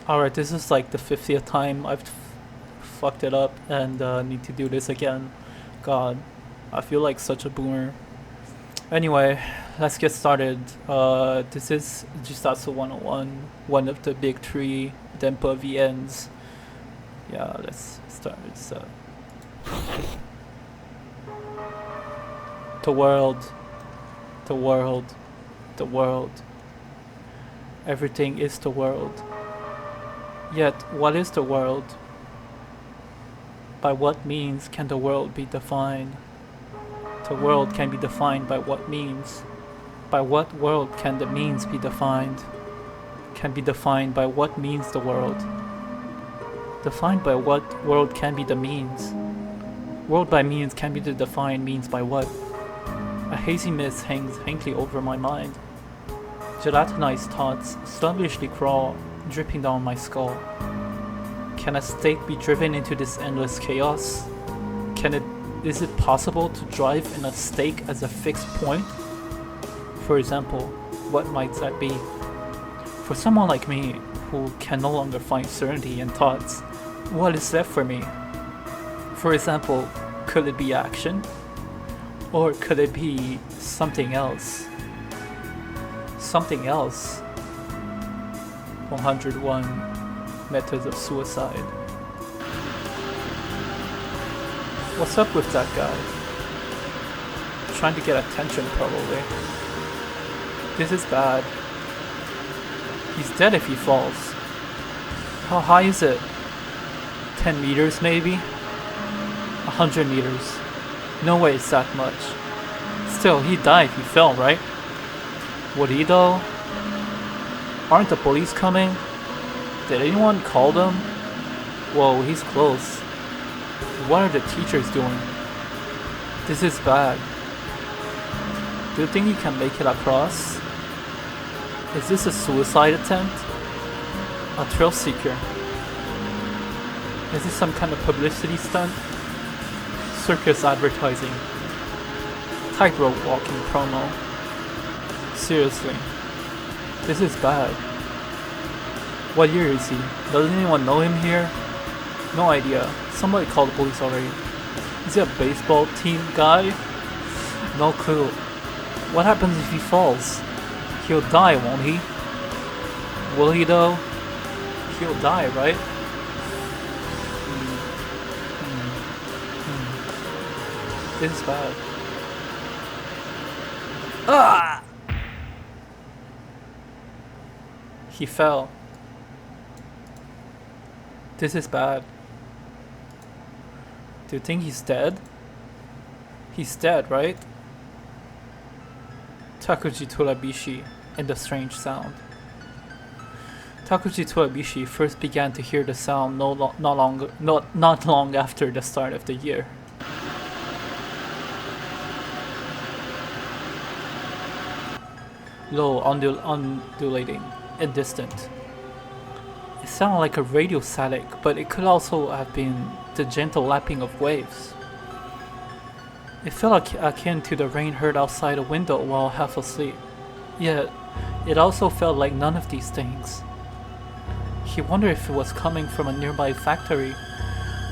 Alright, this is like the 50th time I've fucked it up and need to do this again. God, I feel like such a boomer. Anyway, let's get started. This is Jisatsu 101, one of the big three Denpa VNs. Yeah, let's start. The world, the world, the world. Everything is the world. Yet, what is the world? By what means can the world be defined? The world can be defined by what means? By what world can the means be defined? Can be defined by what means the world? Defined by what world can be the means? World by means can be the defined means by what? A hazy mist hangs faintly over my mind. Gelatinized thoughts sluggishly crawl, dripping down my skull. Can a stake be driven into this endless chaos? Is it possible to drive in a stake as a fixed point? For example, what might that be? For someone like me, who can no longer find certainty in thoughts, what is left for me? For example, could it be action? Or could it be something else? Something else. 101 Methods of Suicide. What's up with that guy? Trying to get attention, probably. This is bad. He's dead if he falls. How high is it? 10 meters maybe? 100 meters. No way it's that much. Still, he died if he fell, right? Would he though? Aren't the police coming? Did anyone call them? Whoa, he's close. What are the teachers doing? This is bad. Do you think you can make it across? Is this a suicide attempt? A thrill seeker? Is this some kind of publicity stunt? Circus advertising? Tightrope walking promo? Seriously, this is bad. What year is he? Does anyone know him here? No idea. Somebody called the police already. Is he a baseball team guy? No clue. What happens if he falls? He'll die, won't he? Will he though? He'll die, right? This is bad. Ah! He fell. This is bad. Do you think he's dead? He's dead, right? Takuji Turabishi and the strange sound. Takuji Turabishi first began to hear the sound not long after the start of the year. Low, undulating, and distant. It sounded like a radio static, but it could also have been the gentle lapping of waves. It felt akin to the rain heard outside a window while half asleep. Yet, it also felt like none of these things. He wondered if it was coming from a nearby factory,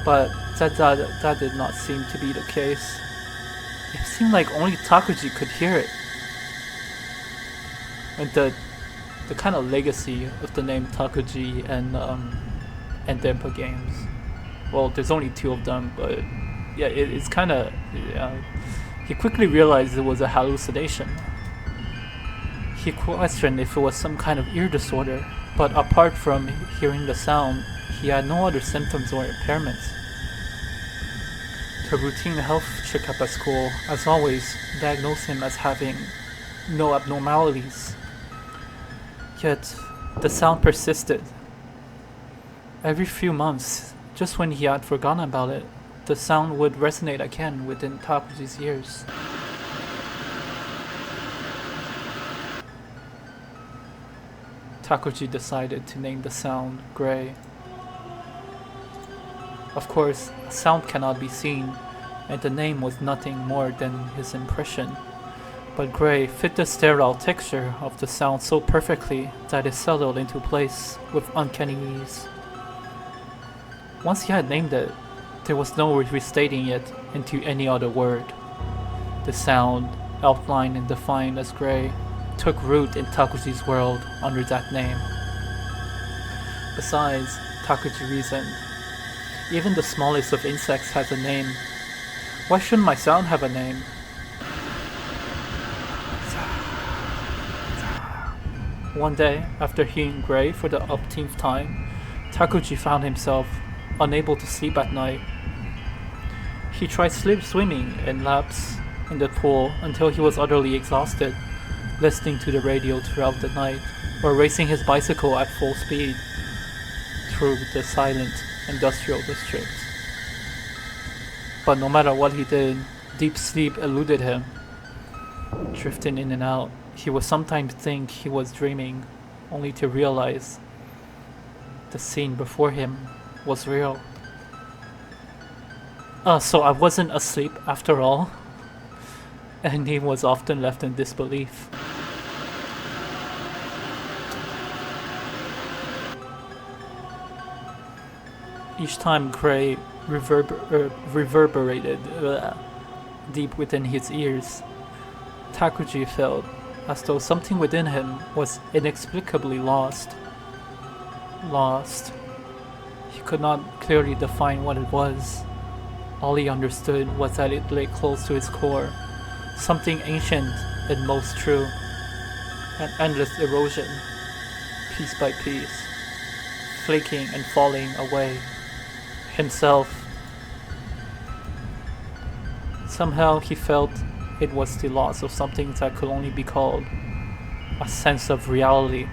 but that did not seem to be the case. It seemed like only Takuji could hear it. And the kind of legacy of the name Takuji and Denpa games. Well, there's only 2 of them, but yeah, it's kind of. He quickly realized it was a hallucination. He questioned if it was some kind of ear disorder, but apart from hearing the sound, he had no other symptoms or impairments. The routine health checkup at school, as always, diagnosed him as having no abnormalities. Yet, the sound persisted. Every few months, just when he had forgotten about it, the sound would resonate again within Takuji's ears. Takuji decided to name the sound Gray. Of course, sound cannot be seen, and the name was nothing more than his impression. but Gray fit the sterile texture of the sound so perfectly that it settled into place with uncanny ease. Once he had named it, there was no restating it into any other word. The sound, outlined and defined as Gray, took root in Takuji's world under that name. Besides, Takuji reasoned, even the smallest of insects has a name. Why shouldn't my sound have a name? One day, after hearing Gray for the umpteenth time, Takuji found himself unable to sleep at night. He tried swimming in laps in the pool until he was utterly exhausted, listening to the radio throughout the night, or racing his bicycle at full speed through the silent industrial district. But no matter what he did, deep sleep eluded him. Drifting in and out, he would sometimes think he was dreaming, only to realize the scene before him was real. So I wasn't asleep after all? And he was often left in disbelief. Each time Gray reverberated deep within his ears, Takuji felt as though something within him was inexplicably lost. He could not clearly define what it was. All he understood was that it lay close to his core, something ancient and most true, an endless erosion, piece by piece, flaking and falling away. Himself. Somehow he felt it was the loss of something that could only be called a sense of reality.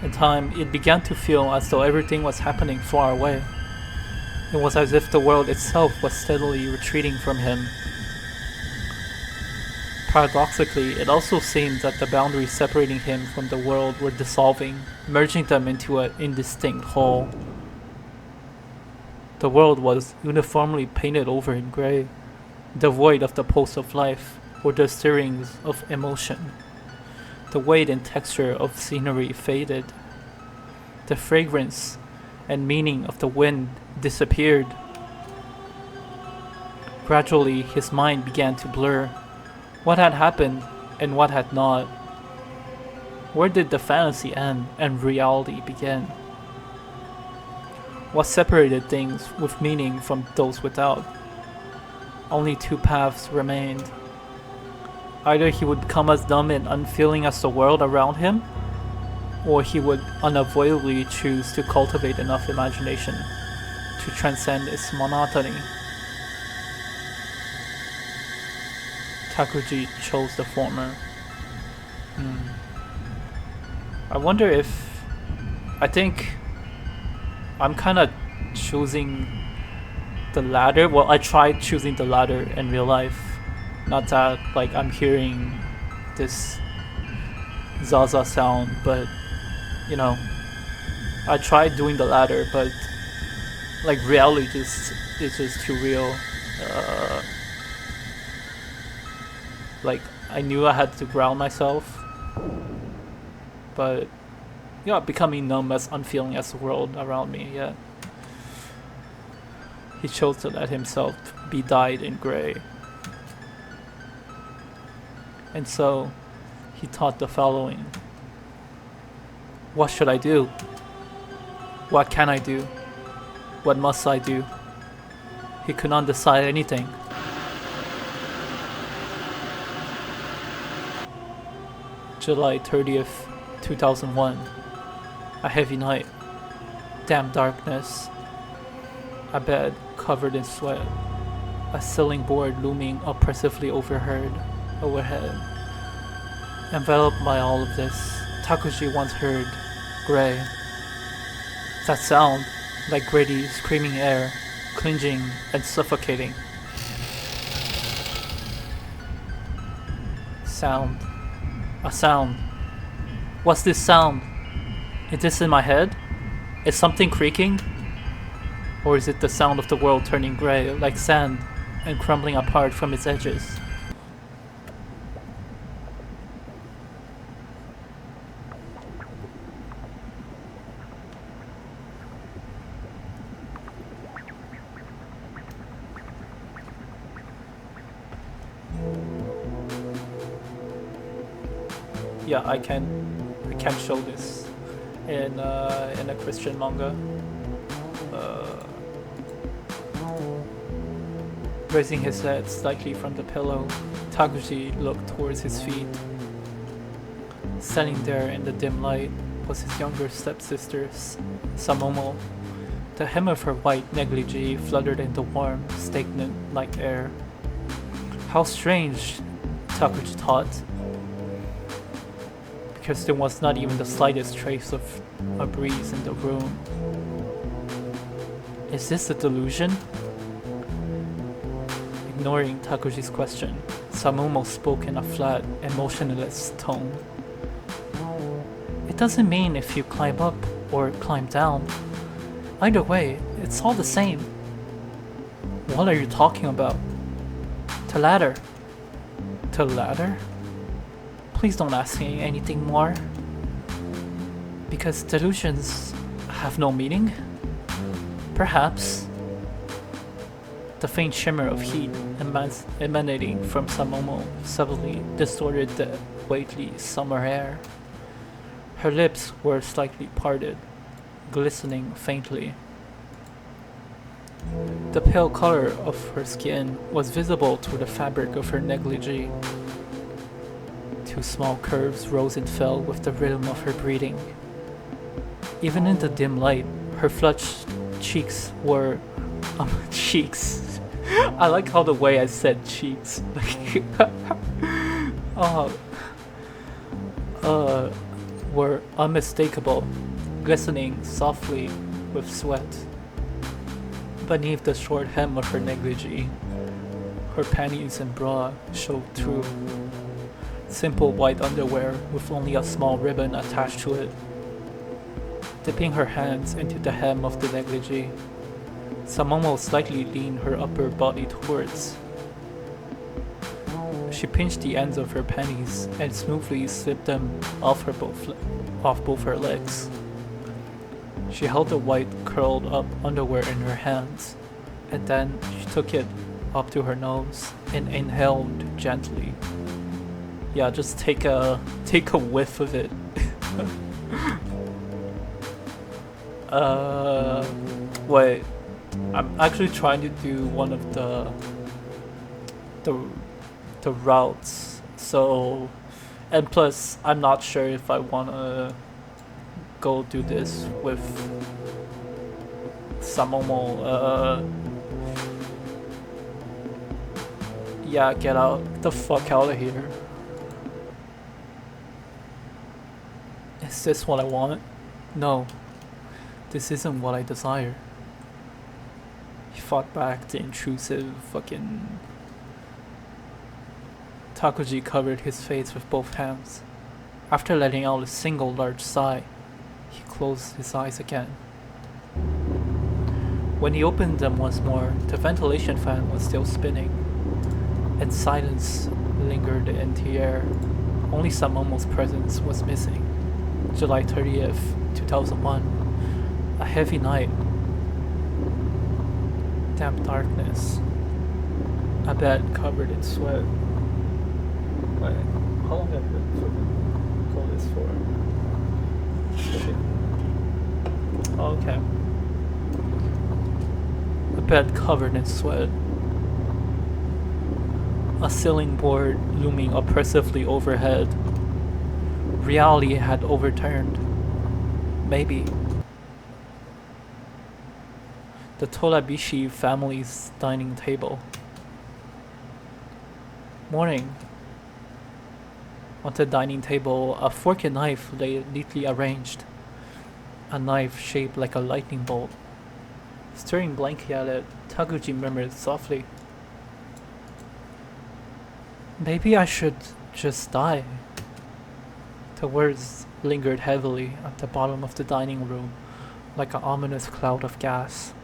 In time, it began to feel as though everything was happening far away. It was as if the world itself was steadily retreating from him. Paradoxically, it also seemed that the boundaries separating him from the world were dissolving, merging them into an indistinct whole. The world was uniformly painted over in gray, devoid of the pulse of life or the stirrings of emotion. The weight and texture of scenery faded. The fragrance and meaning of the wind disappeared. Gradually, his mind began to blur. What had happened and what had not? Where did the fantasy end and reality begin? What separated things with meaning from those without? Only two paths remained. Either he would become as dumb and unfeeling as the world around him, or he would unavoidably choose to cultivate enough imagination to transcend its monotony. Takuji chose the former. I think I'm kind of choosing the latter. Well, I tried choosing the latter in real life. Not that, like, I'm hearing this Zaza sound, but, you know, I tried doing the latter, but, like, reality is just too real. Like, I knew I had to ground myself, but, yeah, becoming numb as unfeeling as the world around me, yeah. He chose to let himself be dyed in gray. And so, he taught the following. What should I do? What can I do? What must I do? He could not decide anything. July 30th, 2001. A heavy night. Damp darkness. A bed covered in sweat. A ceiling board looming oppressively overhead. Enveloped by all of this, Takuji once heard gray. That sound, like gritty, screaming air, clinging and suffocating. Sound. A sound. What's this sound? Is this in my head? Is something creaking? Or is it the sound of the world turning gray, like sand, and crumbling apart from its edges. Yeah, I can show this in a Christian manga. Raising his head slightly from the pillow, Takuji looked towards his feet. Standing there in the dim light was his younger stepsister, Samomo. The hem of her white negligee fluttered in the warm, stagnant night air. How strange, Takuji thought, because there was not even the slightest trace of a breeze in the room. Is this a delusion? Ignoring Takuji's question, Samomo spoke in a flat, emotionless tone. It doesn't mean if you climb up or climb down. Either way, it's all the same. What are you talking about? The ladder. The ladder? Please don't ask me anything more. Because delusions have no meaning? Perhaps. The faint shimmer of heat emanating from Samomo suddenly distorted the weighty summer air. Her lips were slightly parted, glistening faintly. The pale color of her skin was visible through the fabric of her negligee. Two small curves rose and fell with the rhythm of her breathing. Even in the dim light, her flushed cheeks were cheeks. I like how the way I said cheeks. Were unmistakable, glistening softly with sweat. Beneath the short hem of her negligee, her panties and bra showed through. Simple white underwear with only a small ribbon attached to it. Dipping her hands into the hem of the negligee, Samomo slightly leaned her upper body towards. She pinched the ends of her panties and smoothly slipped them off both her legs. She held the white curled up underwear in her hands, and then she took it up to her nose and inhaled gently. Yeah, just take a whiff of it. Wait. I'm actually trying to do one of the routes. So, and plus, I'm not sure if I wanna go do this with Samomo. Yeah, get the fuck out of here. Is this what I want? No, this isn't what I desire. He fought back the intrusive fucking... Takuji covered his face with both hands. After letting out a single large sigh, he closed his eyes again. When he opened them once more, the ventilation fan was still spinning, and silence lingered in the air. Only Samomo's presence was missing. July 30th, 2001. A heavy night. Damp darkness. A bed covered in sweat. Wait, how long have I been call this for? Okay. A bed covered in sweat. A ceiling board looming oppressively overhead. Reality had overturned. Maybe. The Torabishi family's dining table. Morning. On the dining table, a fork and knife lay neatly arranged. A knife shaped like a lightning bolt. Staring blankly at it, Takuji murmured softly, "Maybe I should just die." The words lingered heavily at the bottom of the dining room, like an ominous cloud of gas.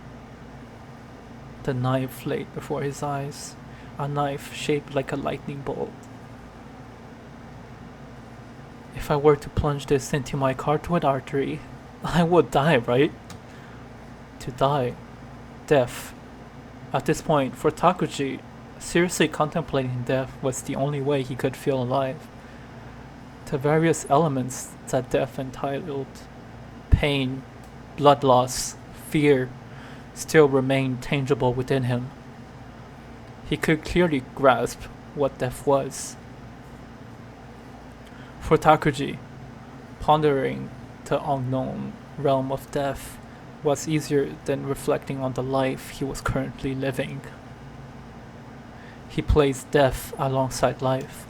The knife lay before his eyes, a knife shaped like a lightning bolt. If I were to plunge this into my carotid artery, I would die, right? To die. Death. At this point, for Takuji, seriously contemplating death was the only way he could feel alive. The various elements that death entitled, pain, blood loss, fear, still remained tangible within him. He could clearly grasp what death was. For Takuji, pondering the unknown realm of death was easier than reflecting on the life he was currently living. He placed death alongside life.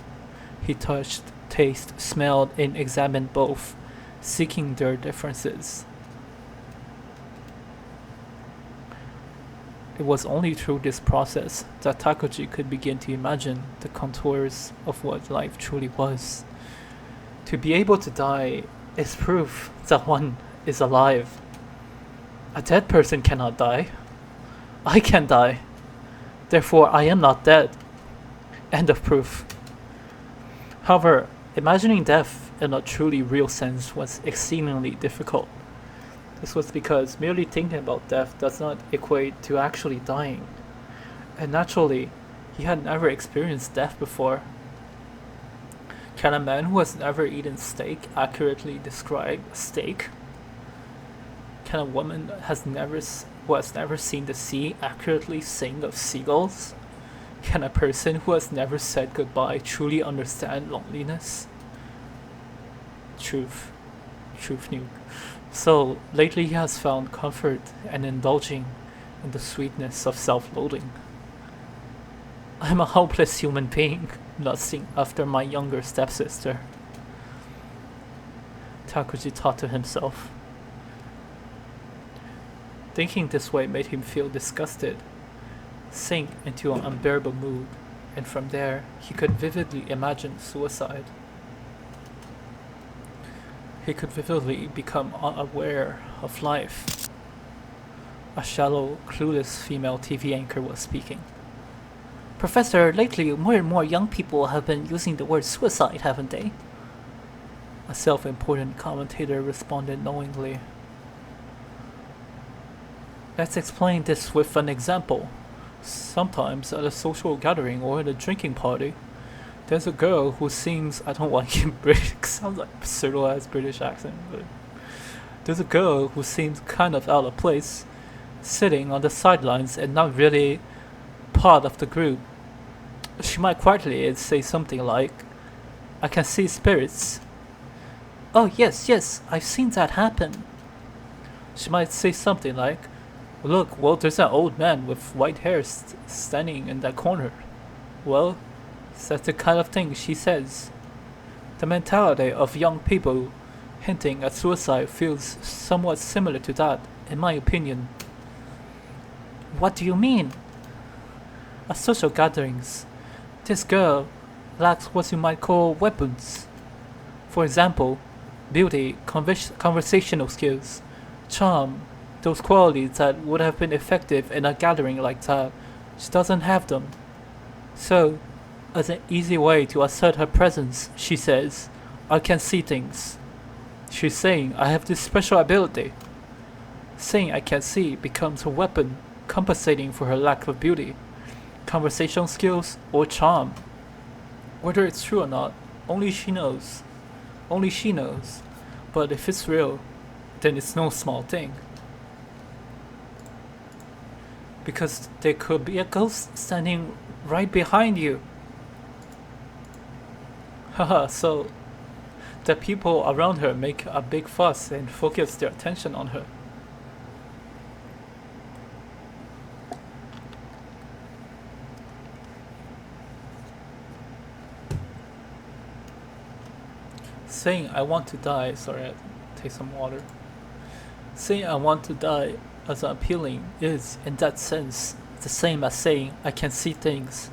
He touched, tasted, smelled, and examined both, seeking their differences. It was only through this process that Takuji could begin to imagine the contours of what life truly was. To be able to die is proof that one is alive. A dead person cannot die. I can die. Therefore, I am not dead. End of proof. However, imagining death in a truly real sense was exceedingly difficult. This was because merely thinking about death does not equate to actually dying. And naturally, he had never experienced death before. Can a man who has never eaten steak accurately describe steak? Can a woman who has never seen the sea accurately sing of seagulls? Can a person who has never said goodbye truly understand loneliness? Truth nuke. So, lately he has found comfort and indulging in the sweetness of self-loathing. I'm a hopeless human being, lusting after my younger stepsister. Takuji thought to himself. Thinking this way made him feel disgusted, sink into an unbearable mood, and from there he could vividly imagine suicide. He could vividly become unaware of life. A shallow, clueless female TV anchor was speaking. Professor, lately more and more young people have been using the word suicide, haven't they? A self-important commentator responded knowingly. Let's explain this with an example. Sometimes at a social gathering or at a drinking party, there's a girl who seems, I don't like it British, sounds like pseudo-ass British accent, but there's a girl who seems kind of out of place, sitting on the sidelines and not really part of the group. She might quietly say something like, I can see spirits. Oh yes, I've seen that happen. She might say something like, look, well, there's an old man with white hair standing in that corner. Well, that's the kind of thing she says. The mentality of young people hinting at suicide feels somewhat similar to that, in my opinion. What do you mean? At social gatherings, this girl lacks what you might call weapons. For example, beauty, conversational skills, charm, those qualities that would have been effective in a gathering like that. She doesn't have them. So, as an easy way to assert her presence, she says, I can see things. She's saying, I have this special ability. Saying I can see becomes a weapon, compensating for her lack of beauty, conversational skills, or charm. Whether it's true or not, only she knows. Only she knows. But if it's real, then it's no small thing. Because there could be a ghost standing right behind you. Haha, so the people around her make a big fuss and focus their attention on her. Saying I want to die, sorry, I take some water. Saying I want to die as appealing is, in that sense, the same as saying I can see things.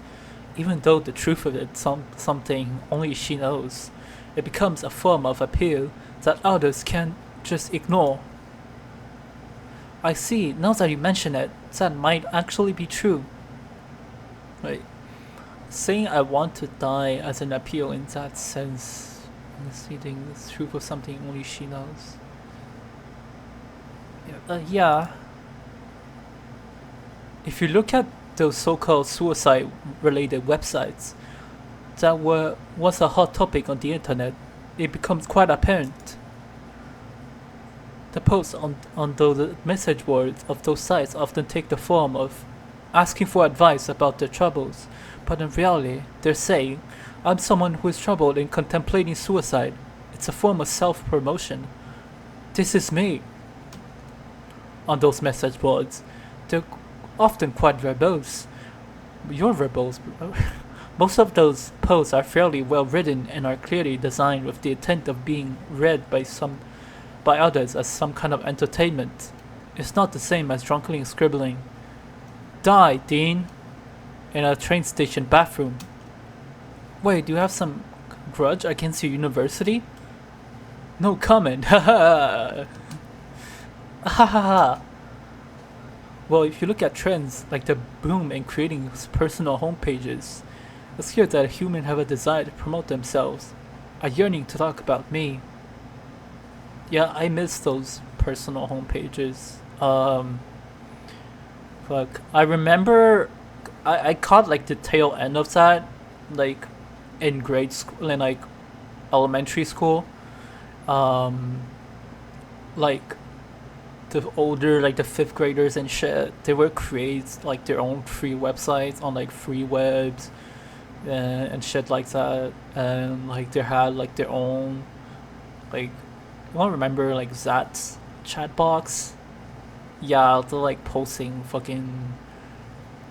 Even though the truth of it something only she knows, it becomes a form of appeal that others can just ignore. I see. Now that you mention it, that might actually be true. Right. Saying I want to die as an appeal in that sense, misleading the truth of something only she knows. Yeah. If you look at those so-called suicide-related websites that was a hot topic on the internet, it becomes quite apparent. The posts on those message boards of those sites often take the form of asking for advice about their troubles, but in reality, they're saying, I'm someone who is troubled in contemplating suicide. It's a form of self-promotion. This is me. On those message boards, they're often quite verbose. You're verbose, bro. Most of those posts are fairly well written and are clearly designed with the intent of being read by others as some kind of entertainment. It's not the same as drunkenly scribbling, "Die, Dean," in a train station bathroom. Wait, do you have some grudge against your university? No comment. Ha ha. Ha ha ha. Well, if you look at trends like the boom in creating personal homepages, it's clear that humans have a desire to promote themselves, a yearning to talk about me. Yeah, I miss those personal homepages. Fuck. I remember I caught like the tail end of that, like in grade school, in like elementary school. Like the older, like the fifth graders and shit, they would create like their own free websites on like free webs and shit like that, and like they had like their own like, you want to remember like Zat's chat box? Yeah, they're like posting fucking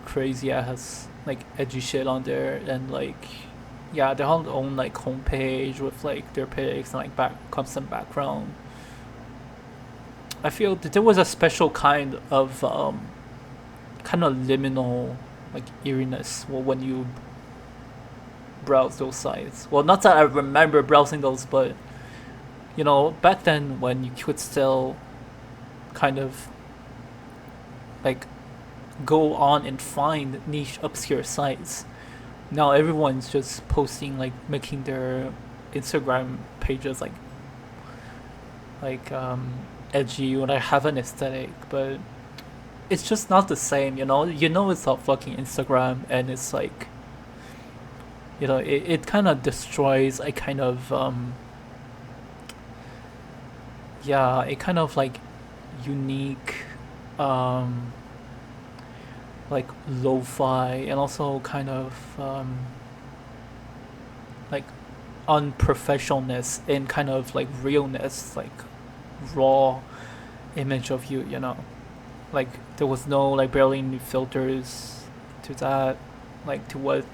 crazy ass like edgy shit on there, and like yeah, they have their own like homepage with like their pics and like custom background. I feel that there was a special kind of liminal like eeriness when you browse those sites. Well, not that I remember browsing those, but you know, back then when you could still kind of like go on and find niche obscure sites. Now everyone's just posting like making their Instagram pages like edgy or like have an aesthetic, but it's just not the same, you know. You know it's not fucking Instagram, and it's like, you know, it kind of destroys a kind of yeah, a kind of like unique like lo-fi and also kind of like unprofessionalness and kind of like realness, like raw image of you, you know. Like there was no like barely any filters to that, like to what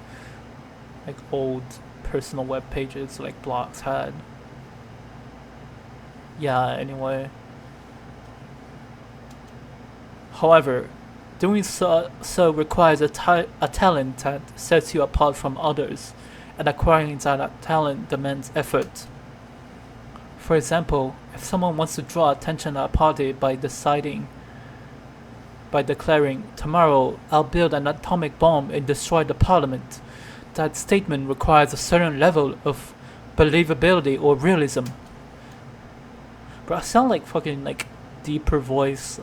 like old personal web pages like blogs had. Yeah, anyway. However, doing so requires a talent that sets you apart from others, and acquiring that talent demands effort. For example, if someone wants to draw attention at a party by declaring, "Tomorrow I'll build an atomic bomb and destroy the parliament," that statement requires a certain level of believability or realism. But I sound like fucking like deeper voice,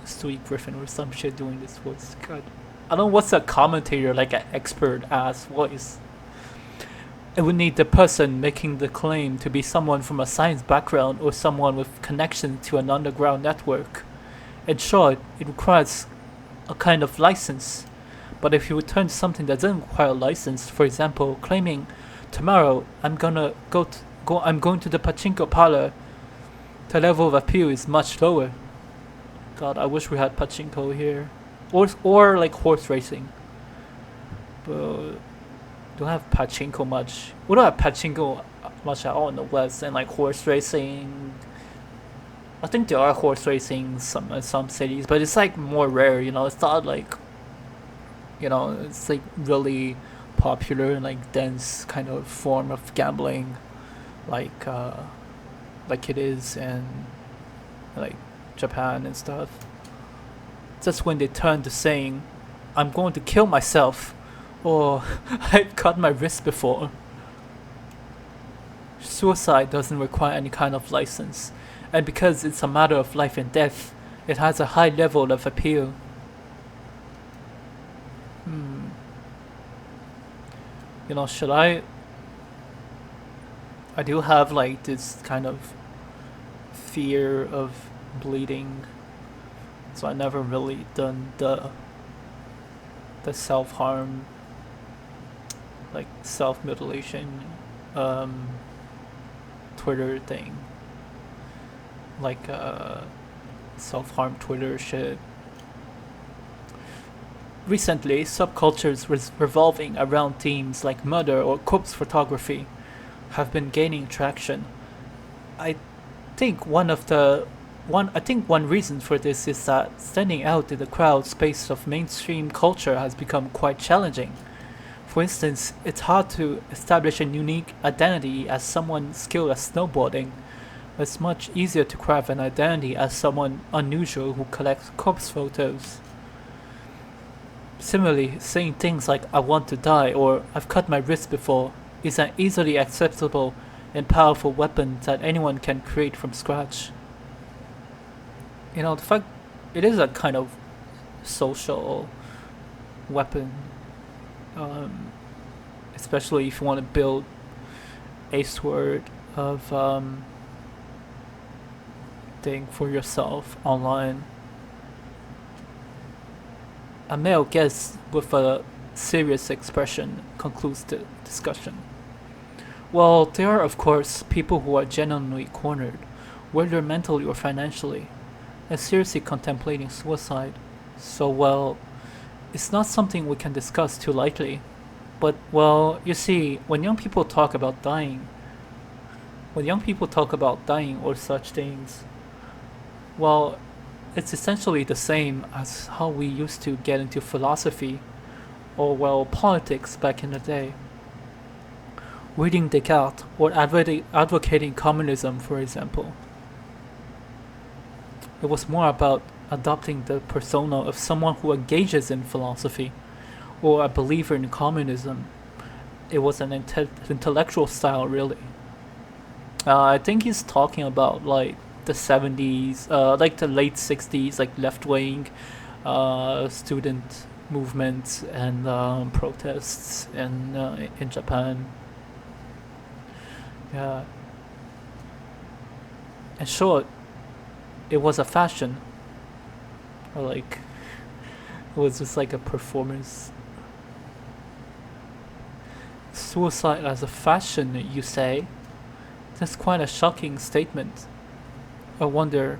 Stewie Griffin or some shit doing this voice. God, I don't know what's a commentator like an expert ass voice. It would need the person making the claim to be someone from a science background or someone with connection to an underground network. In short, it requires a kind of license. But if you return to something that doesn't require a license, for example, claiming, "Tomorrow I'm going to the pachinko parlor," the level of appeal is much lower. God, I wish we had pachinko here, or like horse racing. But don't have pachinko much. We don't have pachinko much at all in the West, and like horse racing. I think there are horse racing in some cities, but it's like more rare. You know, it's not like, you know, it's like really popular and like dense kind of form of gambling, like it is in like Japan and stuff. That's when they turn to saying, I'm going to kill myself, or I've cut my wrist before. Suicide doesn't require any kind of license, and because it's a matter of life and death, it has a high level of appeal. You know, should I do have like this kind of fear of bleeding, so I never really done the self-harm, like self-mutilation Twitter thing, like self-harm Twitter shit. Recently, subcultures revolving around themes like murder or corpse photography have been gaining traction. I think one reason for this is that standing out in the crowd space of mainstream culture has become quite challenging. For instance, it's hard to establish a unique identity as someone skilled at snowboarding. It's much easier to craft an identity as someone unusual who collects corpse photos. Similarly, saying things like I want to die or I've cut my wrist before is an easily acceptable and powerful weapon that anyone can create from scratch. You know, the fact it is a kind of social weapon, especially if you want to build a sort of thing for yourself online. A male guest with a serious expression concludes the discussion. Well, there are of course people who are genuinely cornered, whether mentally or financially, and seriously contemplating suicide. So, well, it's not something we can discuss too lightly. But, well, you see, when young people talk about dying or such things, well, it's essentially the same as how we used to get into philosophy or, well, politics back in the day. Reading Descartes or advocating communism, for example. It was more about adopting the persona of someone who engages in philosophy or a believer in communism. It was an intellectual style, really. I think he's talking about like the 70s, like the late 60s, like left-wing student movements and protests in Japan. Yeah. In short, it was a fashion, or like it was just like a performance. Suicide as a fashion, you say? That's quite a shocking statement. I wonder,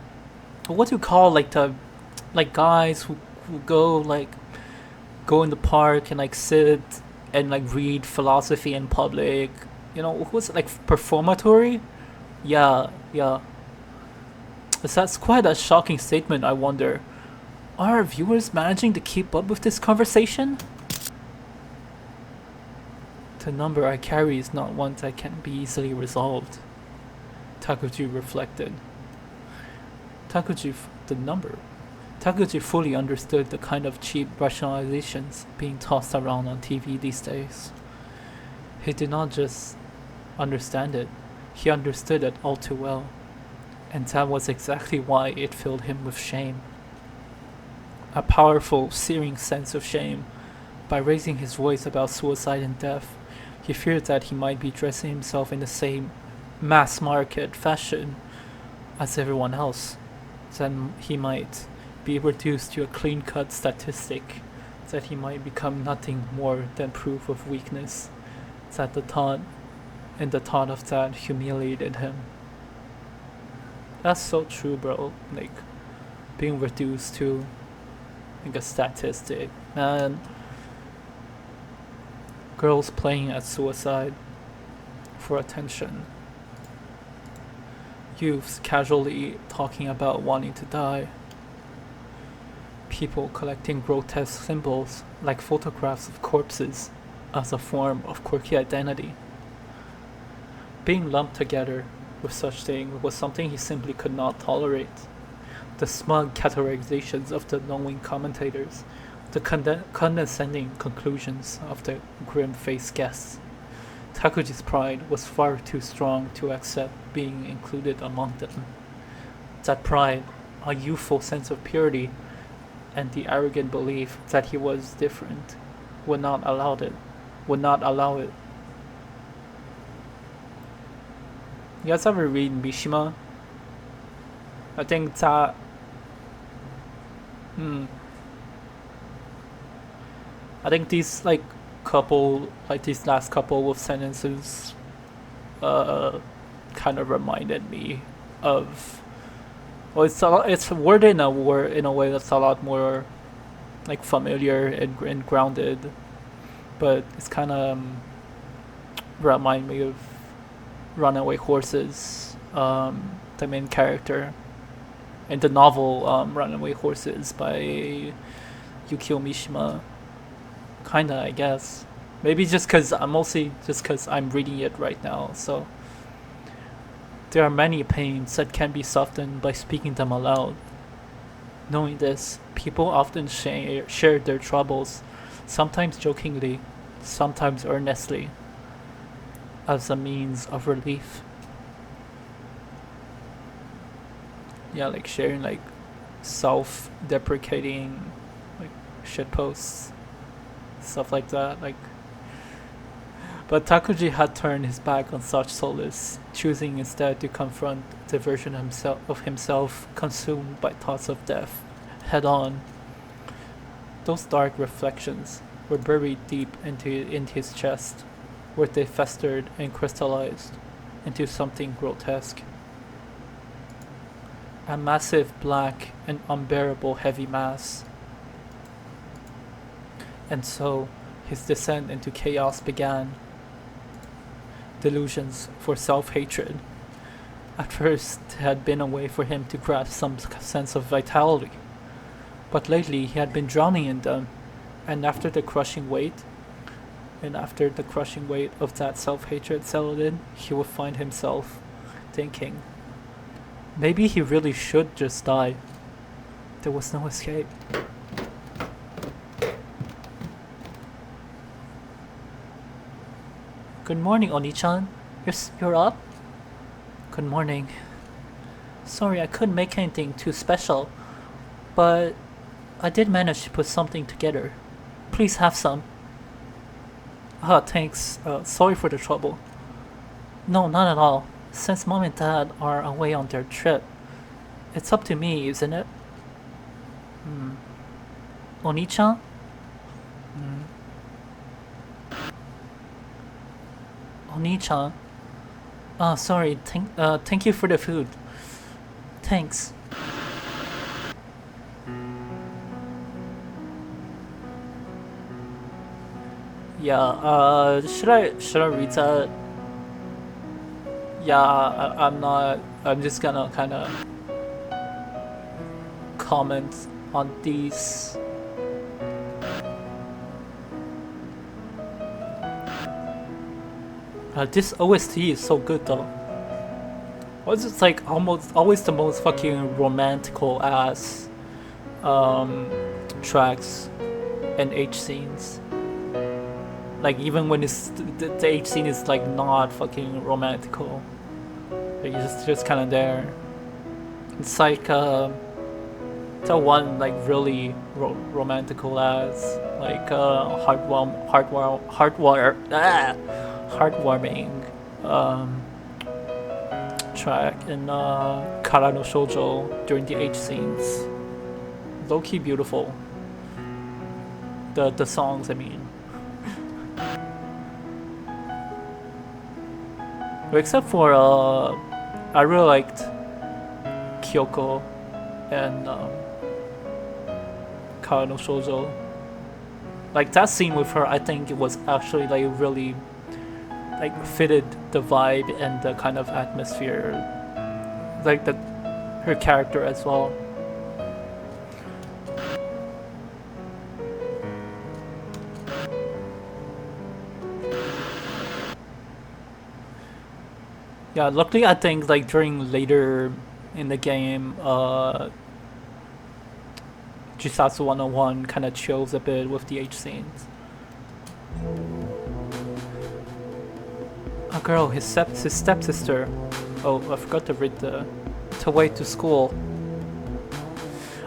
what do you call like the guys who go in the park and like sit and like read philosophy in public? You know, what's it, like performatory? Yeah. That's quite a shocking statement, I wonder. Are our viewers managing to keep up with this conversation? The number I carry is not one that can be easily resolved, Takuji reflected. Takuji fully understood the kind of cheap rationalizations being tossed around on TV these days. He did not just understand it, he understood it all too well. And that was exactly why it filled him with shame. A powerful, searing sense of shame. By raising his voice about suicide and death, he feared that he might be dressing himself in the same mass market fashion as everyone else. Then he might be reduced to a clean-cut statistic, that he might become nothing more than proof of weakness. That the thought of that humiliated him. That's so true, bro. Like, being reduced to like a statistic. Man, girls playing at suicide for attention. Youths casually talking about wanting to die. People collecting grotesque symbols like photographs of corpses as a form of quirky identity. Being lumped together with such thing was something he simply could not tolerate. the smug categorizations of the knowing commentators, the condescending conclusions of the grim-faced guests. Takuji's pride was far too strong to accept being included among them. That pride, a youthful sense of purity, and the arrogant belief that he was different would not allow it. You guys ever read Mishima? I think that I think these these last couple of sentences kind of reminded me of, well, it's worded in a way that's a lot more like familiar and grounded, but it's kind of remind me of Runaway Horses, the main character in the novel Runaway Horses by Yukio Mishima. Kinda, I guess. Maybe just because I'm reading it right now. So there are many pains that can be softened by speaking them aloud. Knowing this, people often share their troubles, sometimes jokingly, sometimes earnestly, as a means of relief. Yeah, like sharing like self-deprecating like shit posts, stuff like that. But Takuji had turned his back on such solace, choosing instead to confront the version of himself consumed by thoughts of death head on. Those dark reflections were buried deep into his chest, where they festered and crystallized into something grotesque. A massive black and unbearable heavy mass. And so his descent into chaos began. Delusions for self-hatred at first had been a way for him to grasp some sense of vitality, but lately he had been drowning in them, and after the crushing weight of that self-hatred settled in, he would find himself thinking, maybe he really should just die. There was no escape. Good morning, Oni-chan. You're up? Good morning. Sorry, I couldn't make anything too special, but I did manage to put something together. Please have some. Thanks. Sorry for the trouble. No, not at all. Since Mom and Dad are away on their trip, it's up to me, isn't it? Oni-chan? Oni-chan? Sorry. Thank you for the food. Thanks. Yeah, should I read that? Yeah, I'm not. I'm just gonna kind of comment on these. This OST is so good though. It's just like almost always the most fucking romantical ass tracks and H scenes. Like even when it's the H scene is like not fucking romantical, like it's just kind of there. It's like the one like really romantical ass like heartwarming track in Kara no Shoujo during the H scenes. Low key beautiful. The songs, I mean. Except for I really liked Kyoko and Kara no Shoujo. Like that scene with her, I think it was actually like really like fitted the vibe and the kind of atmosphere, like her character as well. Yeah, luckily I think like during later in the game, Jisatsu 101 kind of chills a bit with the H scenes. A girl, his stepsister. Oh, I forgot to read to wait to school.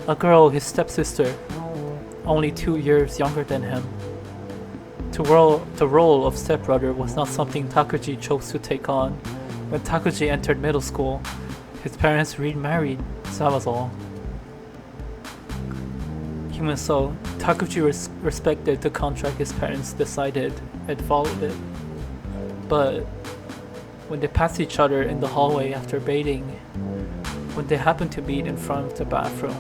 A girl, his stepsister, only 2 years younger than him. The role of stepbrother was not something Takuji chose to take on. When Takuji entered middle school, his parents remarried, so that was all. Even so, Takuji respected the contract his parents decided and followed it. But when they passed each other in the hallway after bathing, when they happened to meet in front of the bathroom,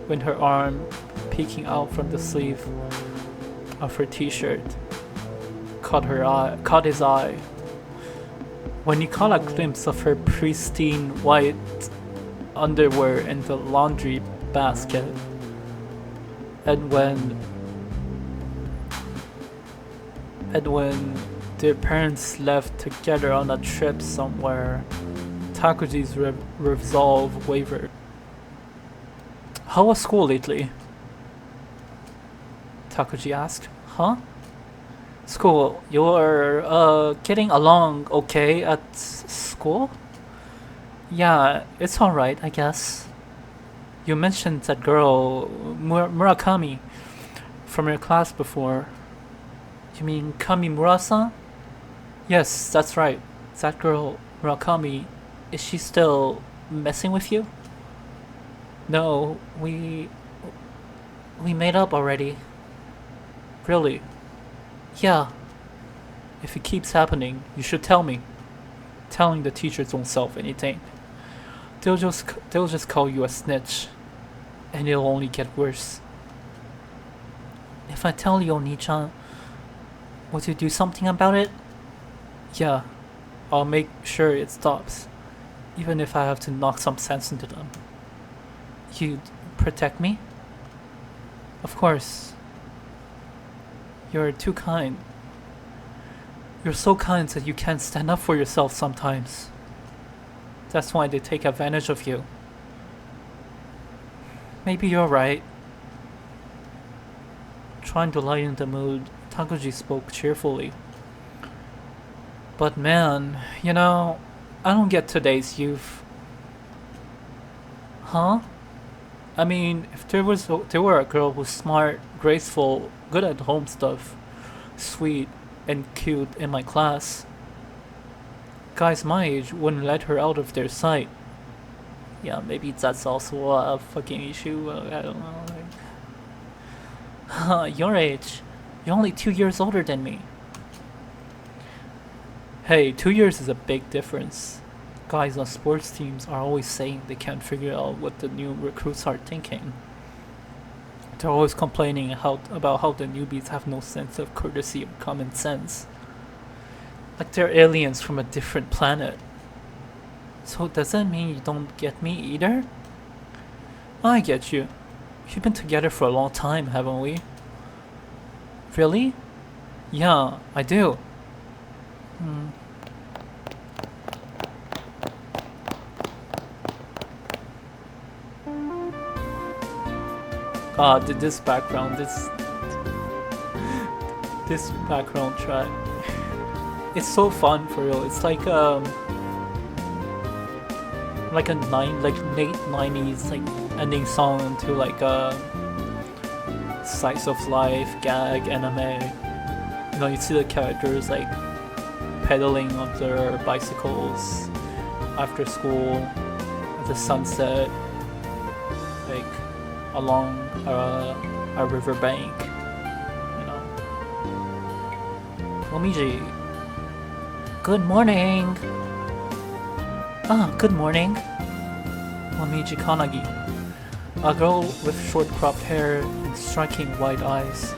when her arm peeking out from the sleeve of her t-shirt caught his eye, when he caught a glimpse of her pristine white underwear in the laundry basket, and when their parents left together on a trip somewhere, Takuji's resolve wavered. How was school lately? Takuji asked. Huh? School, you're getting along okay at school? Yeah, it's alright, I guess. You mentioned that girl, Murakami, from your class before. You mean Kamimura-san? Yes, that's right. That girl, Murakami, is she still messing with you? No, we made up already. Really? Yeah. If it keeps happening, you should tell me. Telling the teachers won't solve anything. They'll just call you a snitch, and it'll only get worse. If I tell you, Oni-chan, will you do something about it? Yeah, I'll make sure it stops, even if I have to knock some sense into them. You'd protect me? Of course. You're too kind. You're so kind that you can't stand up for yourself sometimes. That's why they take advantage of you. Maybe you're right. Trying to lighten the mood, Takuji spoke cheerfully. But man, you know, I don't get today's youth. Huh? I mean, if there were a girl who's smart, graceful, good at home stuff, sweet, and cute in my class, guys my age wouldn't let her out of their sight. Yeah, maybe that's also a fucking issue. I don't know. Your age. You're only 2 years older than me. Hey, 2 years is a big difference. Guys on sports teams are always saying they can't figure out what the new recruits are thinking. They're always complaining about how the newbies have no sense of courtesy or common sense. Like they're aliens from a different planet. So does that mean you don't get me either? I get you. We've been together for a long time, haven't we? Really? Yeah, I do. This background track. It's so fun for real. It's like a late 90s ending song to like a slice of life gag anime. You know, you see the characters like pedaling on their bicycles after school at the sunset, like along a riverbank, you know. Momiji, good morning. Good morning. Momiji Kanagi, a girl with short cropped hair and striking white eyes.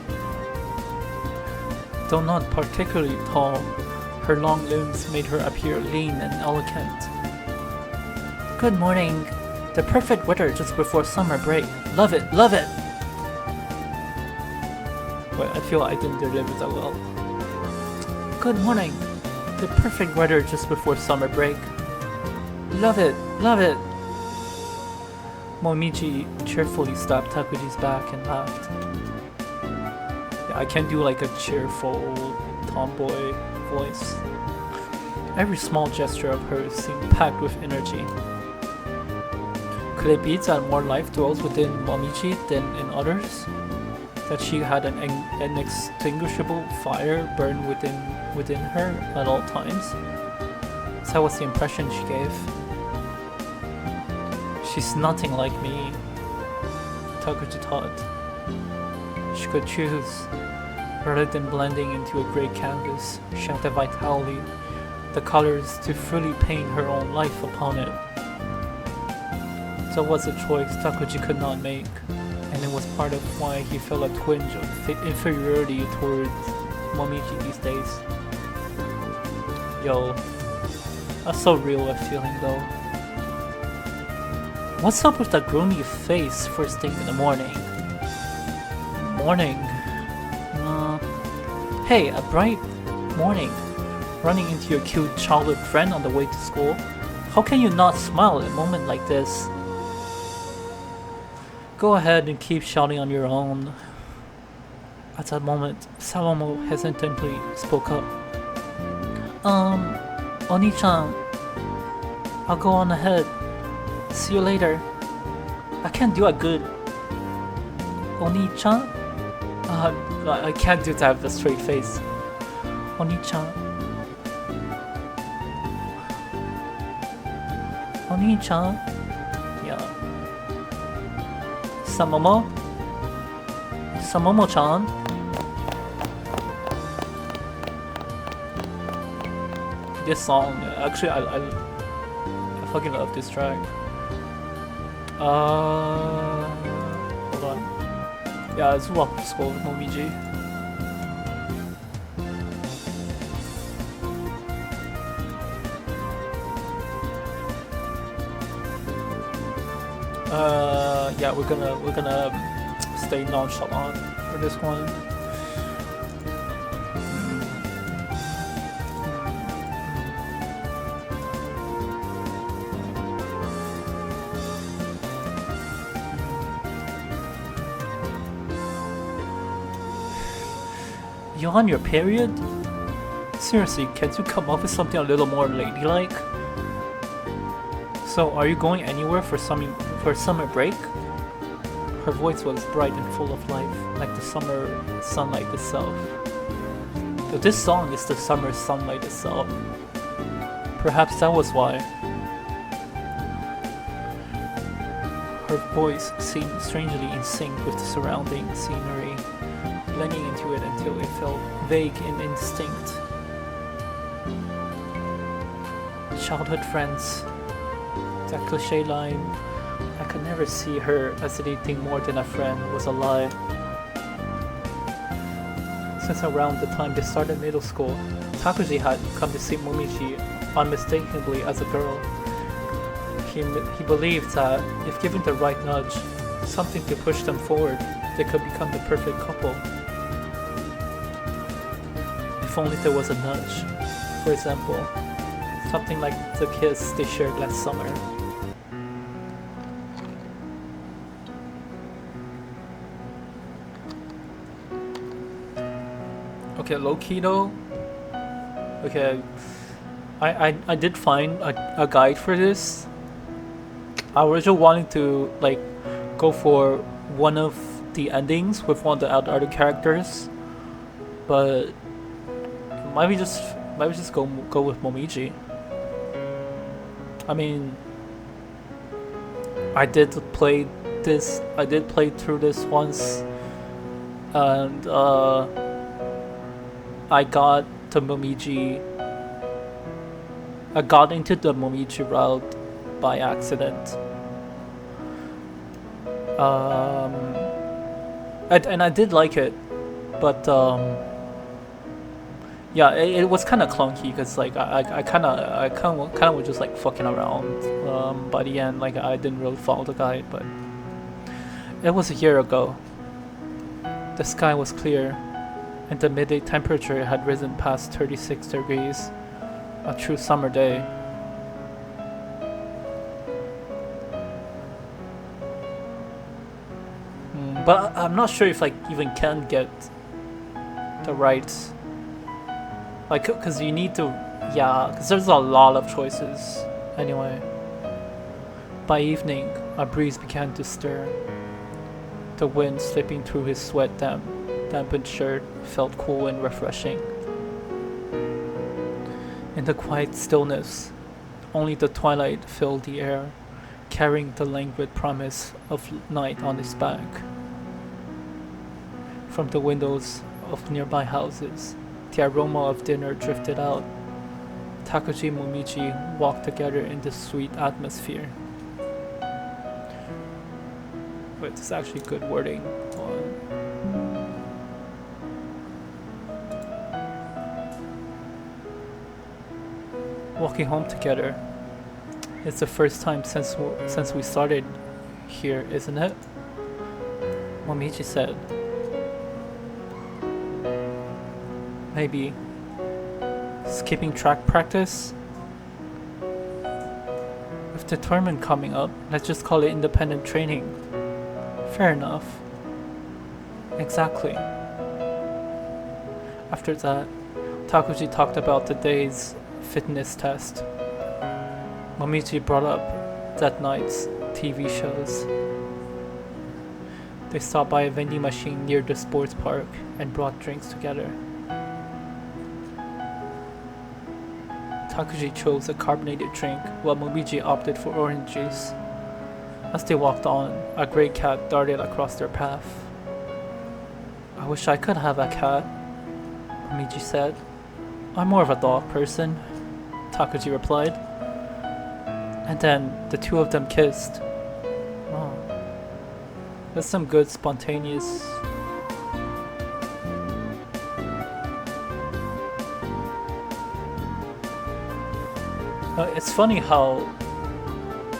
Though not particularly tall, her long limbs made her appear lean and elegant. Good morning. The perfect weather just before summer break. Love it, love it! Wait, I feel I didn't deliver that well. Good morning. The perfect weather just before summer break. Love it, love it! Momiji cheerfully slapped Takuji's back and laughed. Yeah, I can do like a cheerful tomboy voice. Every small gesture of hers seemed packed with energy. Could it be that more life dwells within Momiji than in others? That she had an inextinguishable fire burn within her at all times? That was the impression she gave. She's nothing like me, Takuji thought. She could choose. Rather than blending into a grey canvas, she had the vitality, the colors to fully paint her own life upon it. That was a choice Takuji could not make, and it was part of why he felt a twinge of inferiority towards Momiji these days. Yo, that's so real a feeling though. What's up with that gloomy face first thing in the morning? Morning? Hey, a bright morning. Running into your cute childhood friend on the way to school. How can you not smile at a moment like this? Go ahead and keep shouting on your own. At that moment, Sawamo hesitantly spoke up. Oni-chan, I'll go on ahead. See you later. I can't do a good Oni-chan? I can't do that with a straight face. Oni-chan. Oni-chan? Yeah. Samomo? Samomo-chan? This song, actually I fucking love this track. Hold on. Yeah, it's rock score with Momiji. Yeah, we're gonna stay nonchalant for this one. You on your period? Seriously, can't you come up with something a little more ladylike? So, are you going anywhere for summer break? Her voice was bright and full of life, like the summer sunlight itself. Though this song is the summer sunlight itself. Perhaps that was why. Her voice seemed strangely in sync with the surrounding scenery, blending into it until it felt vague and indistinct. Childhood friends. That cliche line, I could never see her as anything more than a friend, was a lie. Since around the time they started middle school, Takuji had come to see Momiji unmistakably as a girl. He believed that if given the right nudge, something to push them forward, they could become the perfect couple. If only there was a nudge. For example, something like the kiss they shared last summer. Okay, low-key though. Okay, I did find a guide for this. I originally wanted to like go for one of the endings with one of the other characters, but maybe just go with Momiji. I mean, I did play through this once, and I got into the Momiji route by accident. And I did like it, but yeah, it was kind of clunky because like I kind of was just like fucking around. By the end, like I didn't really follow the guide, but it was a year ago. The sky was clear, and the midday temperature had risen past 36 degrees, a true summer day. But I'm not sure if like even can get the rights. Like, cause you need to, yeah, cause there's a lot of choices. Anyway, by evening, a breeze began to stir. The wind slipping through his dampened shirt felt cool and refreshing. In the quiet stillness, only the twilight filled the air, carrying the languid promise of night on its back. From the windows of nearby houses, the aroma of dinner drifted out. Takuji and Momiji walked together in the sweet atmosphere. Wait, this is actually good wording. Walking home together. It's the first time since we started here, isn't it? Momiji said. Maybe skipping track practice? With the tournament coming up, let's just call it independent training. Fair enough. Exactly. After that, Takuji talked about the day's fitness test. Momiji brought up that night's TV shows. They stopped by a vending machine near the sports park and brought drinks together. Takuji chose a carbonated drink while Momiji opted for orange juice. As they walked on, a grey cat darted across their path. I wish I could have a cat, Momiji said. I'm more of a dog person, Takuji replied. And then the two of them kissed. Oh, that's some good spontaneous. It's funny how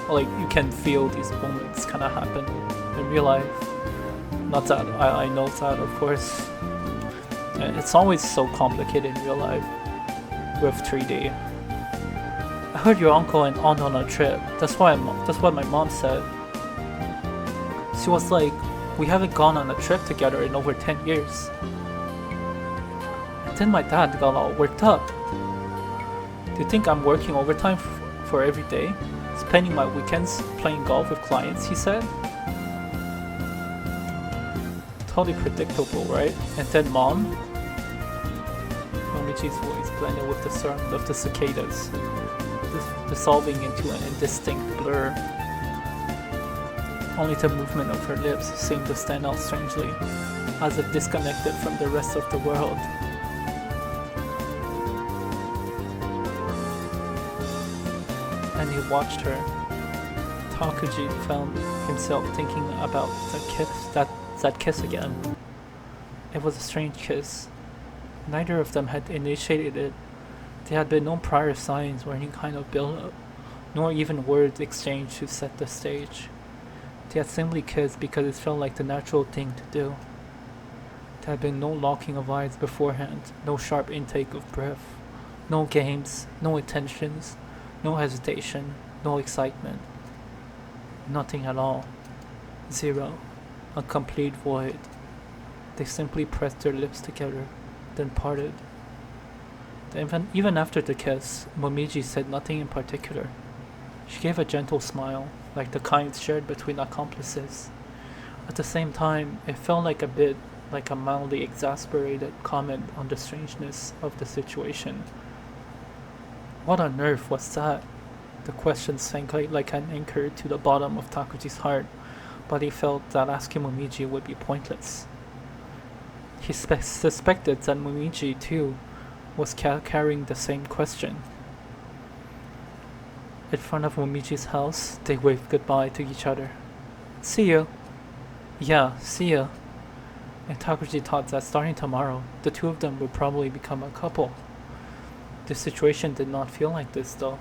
like you can feel these moments kind of happen in real life. Not that I know that, of course. It's always so complicated in real life with 3D. I heard your uncle and aunt on a trip. That's what my mom said. She was like, we haven't gone on a trip together in over 10 years. And then my dad got all worked up. Do you think I'm working overtime for every day? Spending my weekends playing golf with clients, he said. Totally predictable, right? And then mom? Momichi's voice blended with the sound of the cicadas, dissolving into an indistinct blur. Only the movement of her lips seemed to stand out strangely, as if disconnected from the rest of the world. And he watched her. Takuji found himself thinking about that kiss again. It was a strange kiss. Neither of them had initiated it. There had been no prior signs or any kind of build-up, nor even words exchanged to set the stage. They had simply kissed because it felt like the natural thing to do. There had been no locking of eyes beforehand, no sharp intake of breath, no games, no intentions, no hesitation, no excitement. Nothing at all. Zero. A complete void. They simply pressed their lips together, then parted. Even after the kiss, Momiji said nothing in particular. She gave a gentle smile, like the kind shared between accomplices. At the same time, it felt like a mildly exasperated comment on the strangeness of the situation. What on earth was that? The question sank like an anchor to the bottom of Takuji's heart, but he felt that asking Momiji would be pointless. He suspected that Momiji, too, was carrying the same question. In front of Momiji's house, they waved goodbye to each other. See you. Yeah, see you. And Takuji thought that starting tomorrow, the two of them would probably become a couple. The situation did not feel like this, though.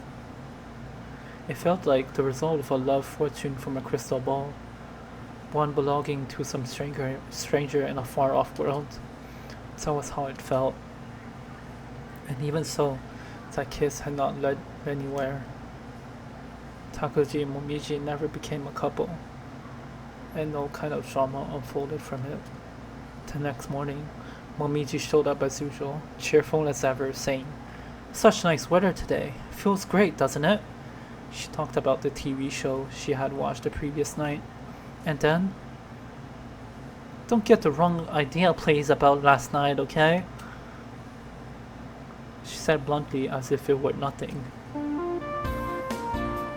It felt like the result of a love fortune from a crystal ball, one belonging to some stranger in a far-off world. That was how it felt. And even so, that kiss had not led anywhere. Takuji and Momiji never became a couple. and all kind of drama unfolded from it. The next morning, Momiji showed up as usual, cheerful as ever, saying, "Such nice weather today. Feels great, doesn't it?" She talked about the TV show she had watched the previous night. And then, "Don't get the wrong idea, please, about last night, okay?" She said bluntly as if it were nothing.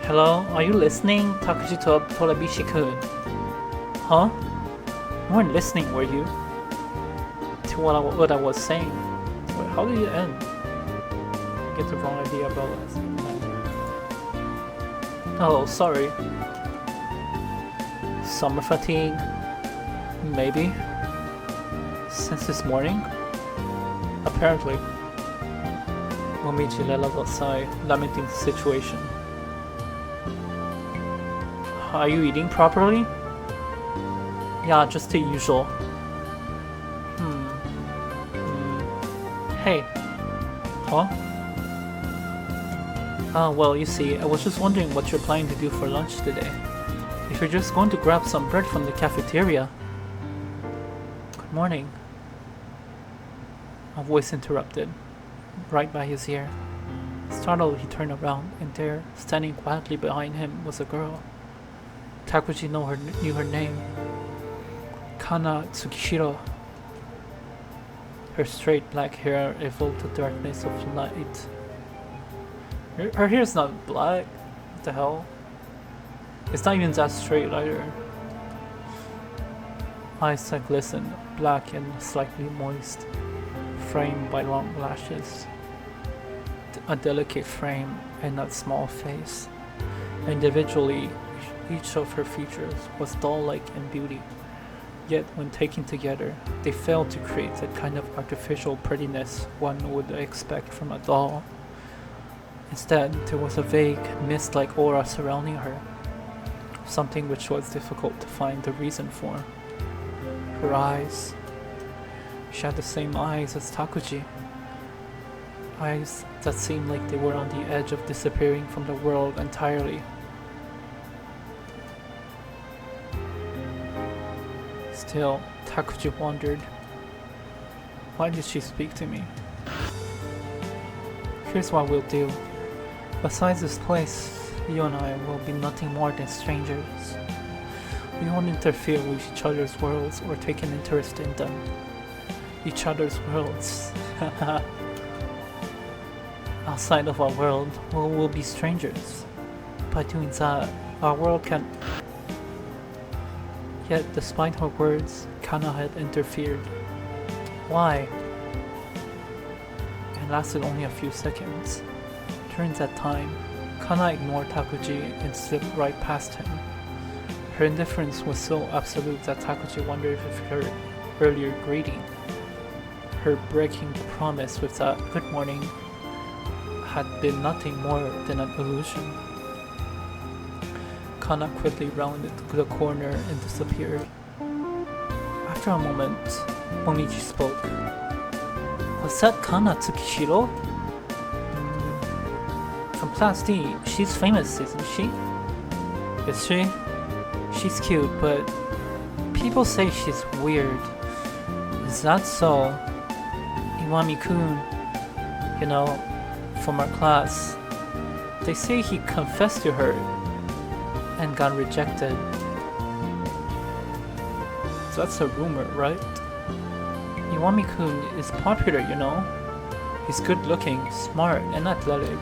"Hello, are you listening, Takuji Torabishi-kun?" "Huh? You weren't listening, were you? To what I was saying. Wait, how did it end? Get the wrong idea about last night. Oh, sorry. Summer fatigue? Maybe. Since this morning? Apparently." Momiji let out a sigh, lamenting the situation. "Are you eating properly?" "Yeah, just the usual." Hey. Huh? Well, you see, I was just wondering what you're planning to do for lunch today. If you're just going to grab some bread from the cafeteria. Good morning. A voice interrupted, right by his ear. Startled, he turned around, and there, standing quietly behind him, was a girl. Takuji knew her name. Kana Tsukishiro. Her straight black hair evoked the darkness of light. Her hair is not black. What the hell? It's not even that straight either. Eyes that glistened, black and slightly moist, framed by long lashes. A delicate frame and a small face. Individually, each of her features was doll-like in beauty. Yet, when taken together, they failed to create that kind of artificial prettiness one would expect from a doll. Instead, there was a vague, mist-like aura surrounding her, something which was difficult to find the reason for. Her eyes. She had the same eyes as Takuji. Eyes that seemed like they were on the edge of disappearing from the world entirely. Still, Takuji wondered, why did she speak to me? Here's what we'll do. Besides this place, you and I will be nothing more than strangers. We won't interfere with each other's worlds or take an interest in them. Each other's worlds. Outside of our world, we'll be strangers. By doing that, our world can... Yet, despite her words, Kana had interfered. Why? It lasted only a few seconds. During that time, Kana ignored Takuji and slipped right past him. Her indifference was so absolute that Takuji wondered if her earlier greeting, her breaking the promise with that "good morning," had been nothing more than an illusion. Kana quickly rounded the corner and disappeared. After a moment, Momiji spoke. Was that Kana Tsukishiro? From Class D, she's famous, isn't she? Is she? She's cute, but people say she's weird. Is that so? Iwami-kun, you know, from our class, they say he confessed to her and got rejected. So that's a rumor, right? Iwami-kun is popular, you know. He's good looking, smart, and athletic.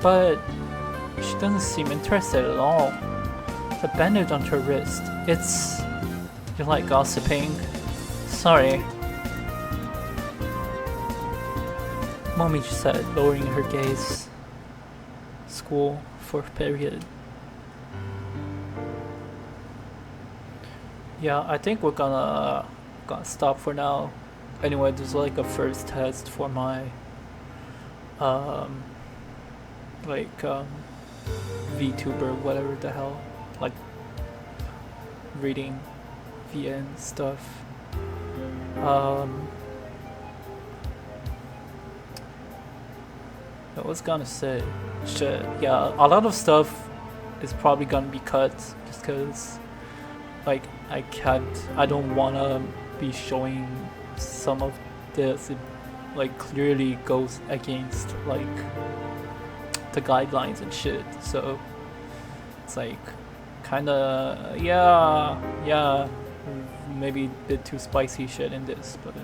But she doesn't seem interested at all. The bandage on her wrist, it's... You like gossiping? Sorry. Momiji said, lowering her gaze. School, 4th period. Yeah, I think we're gonna stop for now. Anyway, there's like a first test for my VTuber, whatever the hell, like reading VN stuff. I was gonna say, shit, yeah, a lot of stuff is probably gonna be cut just because like I don't wanna be showing some of this. It like clearly goes against like the guidelines and shit. So it's like kinda yeah, maybe a bit too spicy shit in this, but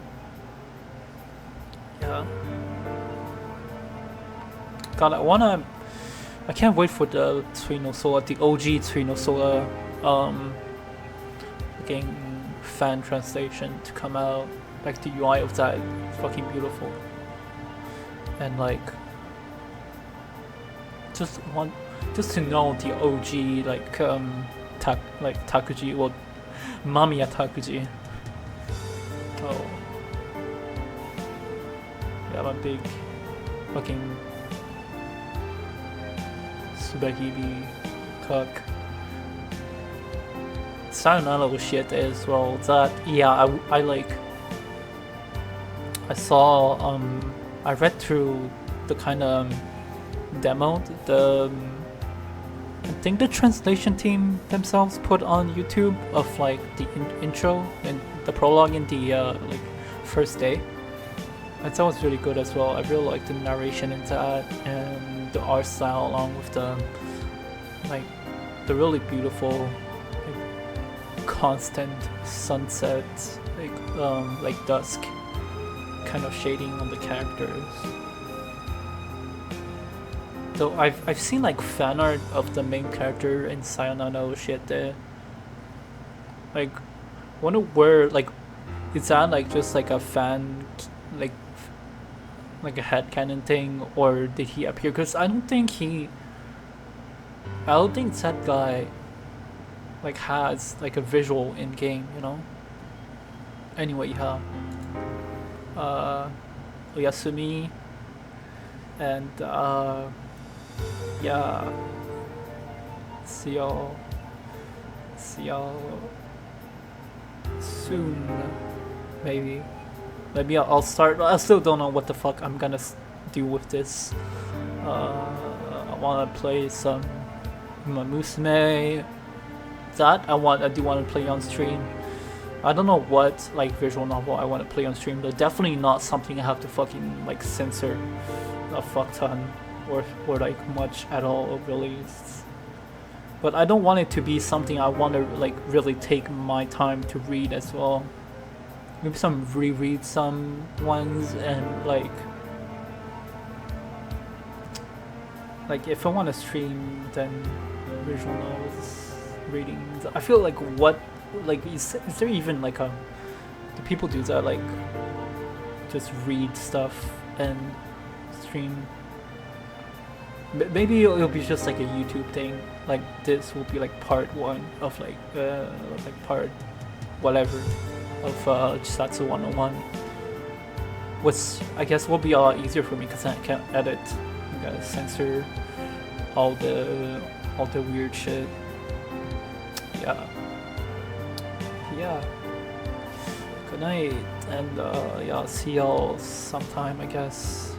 yeah. God, I can't wait for the Tsui the OG Tsui fucking fan translation to come out. Like the UI of that, fucking beautiful. And like, just to know the OG Takuji, well, Mamiya Takuji. Oh, yeah, I'm a big fucking Subahibi cook. Sayonara shit as well. That I saw I read through the kind of demo I think the translation team themselves put on YouTube of like the intro and the prologue in the like first day. I thought it was really good as well. I really liked the narration in that and the art style along with the really beautiful like constant sunset like dusk kind of shading on the characters. So I've seen like fan art of the main character in Sayonara no Shiete. Like, wonder where like is that like just like a fan like a headcanon thing, or did he appear? Because I don't think that guy like has like a visual in game, you know. Anyway, yeah. Oyasumi and yeah, see y'all soon. Maybe I'll start. I still don't know what the fuck I'm gonna do with this. I wanna play some Musume. That I do want to play on stream. I don't know what like visual novel I want to play on stream, but definitely not something I have to fucking like censor a fuck ton or like much at all really. But I don't want it to be something I want to like really take my time to read as well. Maybe reread some ones and like if I want to stream, then visual novels reading. I feel like is there even like do people do that, like just read stuff and stream? Maybe it'll be just like a YouTube thing. Like this will be like part 1 of like part whatever of Jisatsu 101, which I guess will be a lot easier for me because I can't edit. I gotta censor all the weird shit. Yeah. Good night, and yeah, I'll see y'all sometime, I guess.